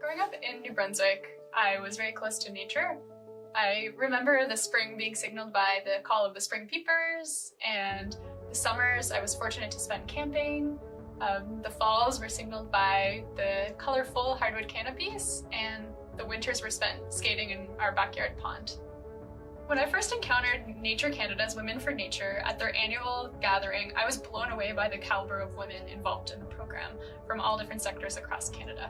Growing up in New Brunswick, I was very close to nature. I remember the spring being signaled by the call of the spring peepers, and the summers I was fortunate to spend camping. The falls were signaled by the colorful hardwood canopies, and the winters were spent skating in our backyard pond. When I first encountered Nature Canada's Women for Nature at their annual gathering, I was blown away by the caliber of women involved in the program from all different sectors across Canada.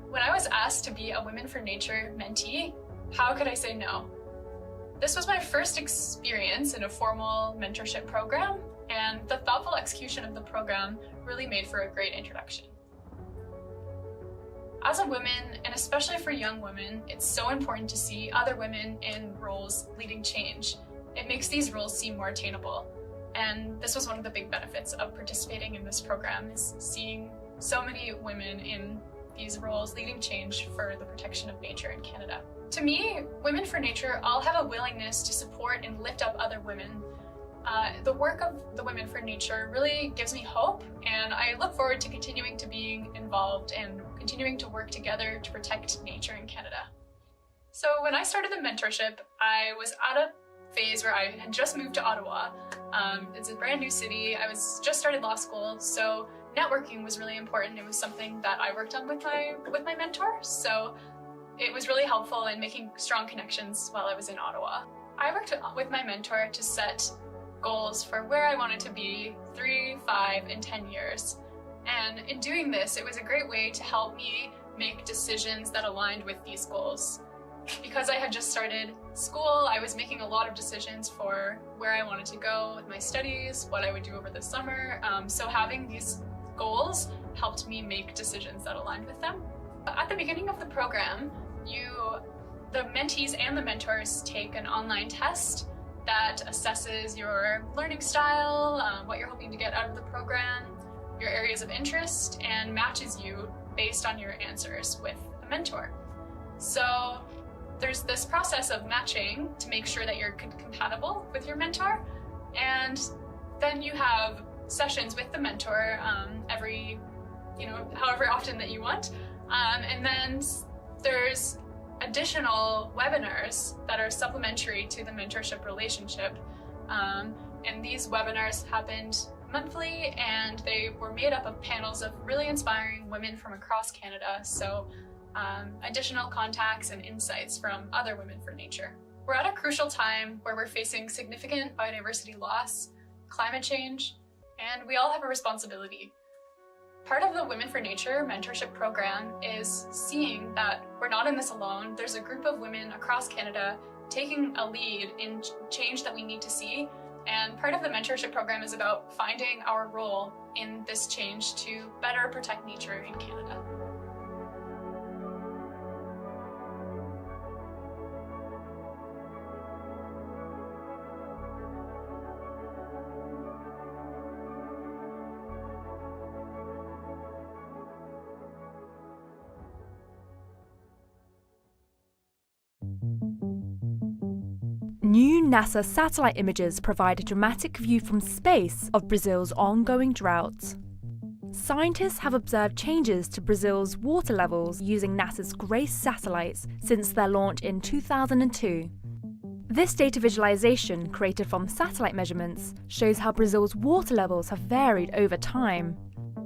When I was asked to be a Women for Nature mentee, how could I say no? This was my first experience in a formal mentorship program, and the thoughtful execution of the program really made for a great introduction. As a woman, and especially for young women, it's so important to see other women in roles leading change. It makes these roles seem more attainable. And this was one of the big benefits of participating in this program, is seeing so many women in these roles leading change for the protection of nature in Canada. To me, Women for Nature all have a willingness to support and lift up other women. The work of the Women for Nature really gives me hope, and I look forward to continuing to being involved and continuing to work together to protect nature in Canada. So when I started the mentorship, I was at a phase where I had just moved to Ottawa. It's a brand new city. I was just started law school, so networking was really important. It was something that I worked on with my mentor, so it was really helpful in making strong connections while I was in Ottawa. I worked with my mentor to set goals for where I wanted to be 3, 5, and 10 years. And in doing this, it was a great way to help me make decisions that aligned with these goals. Because I had just started school, I was making a lot of decisions for where I wanted to go with my studies, what I would do over the summer. So having these goals helped me make decisions that aligned with them. At the beginning of the program, the mentees and the mentors take an online test that assesses your learning style, what you're hoping to get out of the program, your areas of interest, and matches you based on your answers with a mentor. So there's this process of matching to make sure that you're compatible with your mentor, and then you have sessions with the mentor every, however often that you want, and then there's additional webinars that are supplementary to the mentorship relationship. And these webinars happened monthly, and they were made up of panels of really inspiring women from across Canada. So additional contacts and insights from other Women for Nature. We're at a crucial time where we're facing significant biodiversity loss, climate change, and we all have a responsibility. Part of the Women for Nature mentorship program is seeing that we're not in this alone. There's a group of women across Canada taking a lead in change that we need to see. And part of the mentorship program is about finding our role in this change to better protect nature in Canada. New NASA satellite images provide a dramatic view from space of Brazil's ongoing drought. Scientists have observed changes to Brazil's water levels using NASA's GRACE satellites since their launch in 2002. This data visualization, created from satellite measurements, shows how Brazil's water levels have varied over time.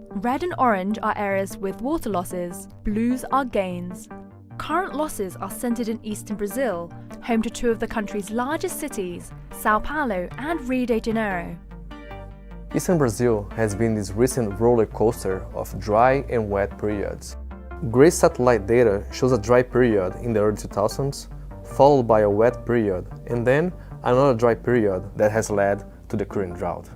Red and orange are areas with water losses, blues are gains. Current losses are centered in eastern Brazil, home to two of the country's largest cities, Sao Paulo and Rio de Janeiro. Eastern Brazil has been this recent roller coaster of dry and wet periods. GRACE satellite data shows a dry period in the early 2000s, followed by a wet period, and then another dry period that has led to the current drought.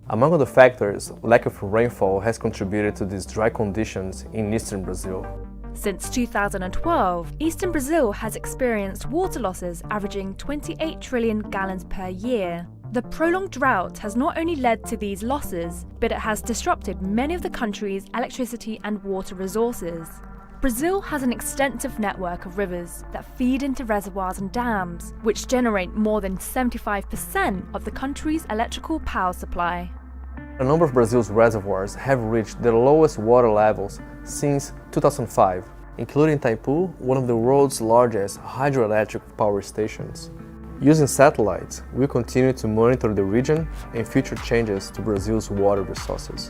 Among other factors, lack of rainfall has contributed to these dry conditions in eastern Brazil. Since 2012, eastern Brazil has experienced water losses averaging 28 trillion gallons per year. The prolonged drought has not only led to these losses, but it has disrupted many of the country's electricity and water resources. Brazil has an extensive network of rivers that feed into reservoirs and dams, which generate more than 75% of the country's electrical power supply. A number of Brazil's reservoirs have reached their lowest water levels since 2005, including Taipu, one of the world's largest hydroelectric power stations. Using satellites, we continue to monitor the region and future changes to Brazil's water resources.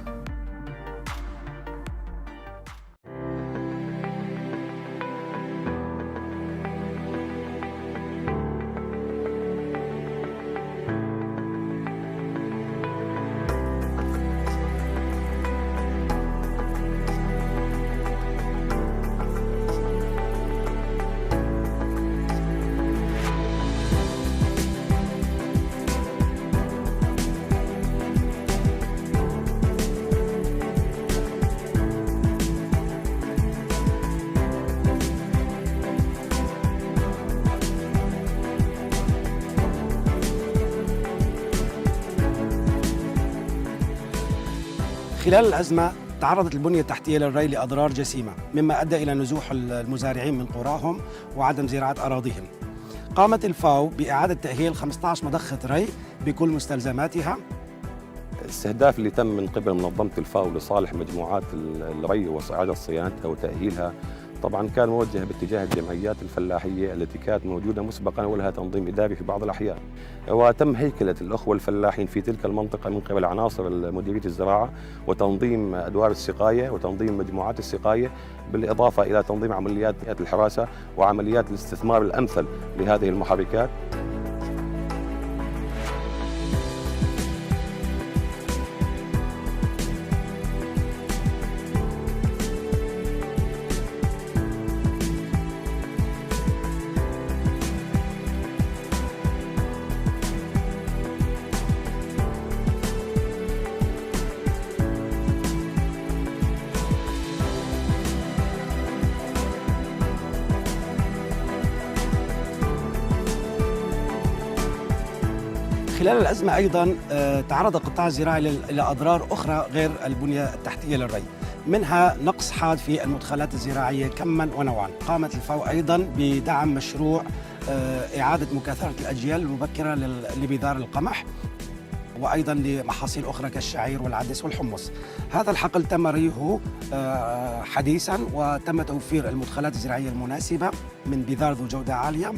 خلال الأزمة تعرضت البنية التحتية للري لأضرار جسيمة، مما أدى إلى نزوح المزارعين من قراهم وعدم زراعة أراضيهم. قامت الفاو بإعادة تأهيل 15 مضخة ري بكل مستلزماتها. الاستهداف اللي تم من قبل منظمة الفاو لصالح مجموعات الري وإعادة صيانتها وتأهيلها طبعا كان موجه باتجاه الجمعيات الفلاحية التي كانت موجودة مسبقا ولها تنظيم إداري في بعض الأحيان، وتم هيكلة الأخوة الفلاحين في تلك المنطقة من قبل عناصر مديرية الزراعة وتنظيم أدوار السقاية وتنظيم مجموعات السقاية، بالإضافة إلى تنظيم عمليات الحراسة وعمليات الاستثمار الأمثل لهذه المحركات. خلال الأزمة أيضاً تعرض القطاع الزراعي إلى أضرار أخرى غير البنية التحتية للري، منها نقص حاد في المدخلات الزراعية كماً ونوعاً. قامت الفاو أيضاً بدعم مشروع إعادة مكاثرة الأجيال المبكرة لبذار القمح وأيضاً لمحاصيل أخرى كالشعير والعدس والحمص. هذا الحقل تم ريه حديثاً وتم توفير المدخلات الزراعية المناسبة من بذار ذو جودة عالية،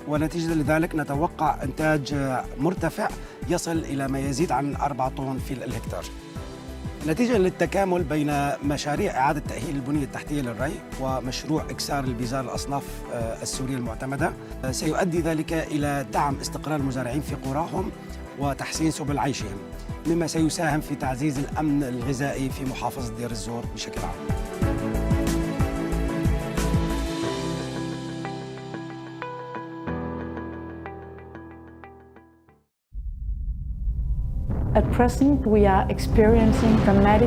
ونتيجة لذلك نتوقع إنتاج مرتفع يصل إلى ما يزيد عن 4 طن في الهكتار. نتيجة للتكامل بين مشاريع إعادة تأهيل البنية التحتية للري ومشروع إكسار البذار الأصناف السورية المعتمدة، سيؤدي ذلك إلى دعم استقرار المزارعين في قراهم وتحسين سبل عيشهم، مما سيساهم في تعزيز الأمن الغذائي في محافظة دير الزور بشكل عام. At present, we are experiencing dramatic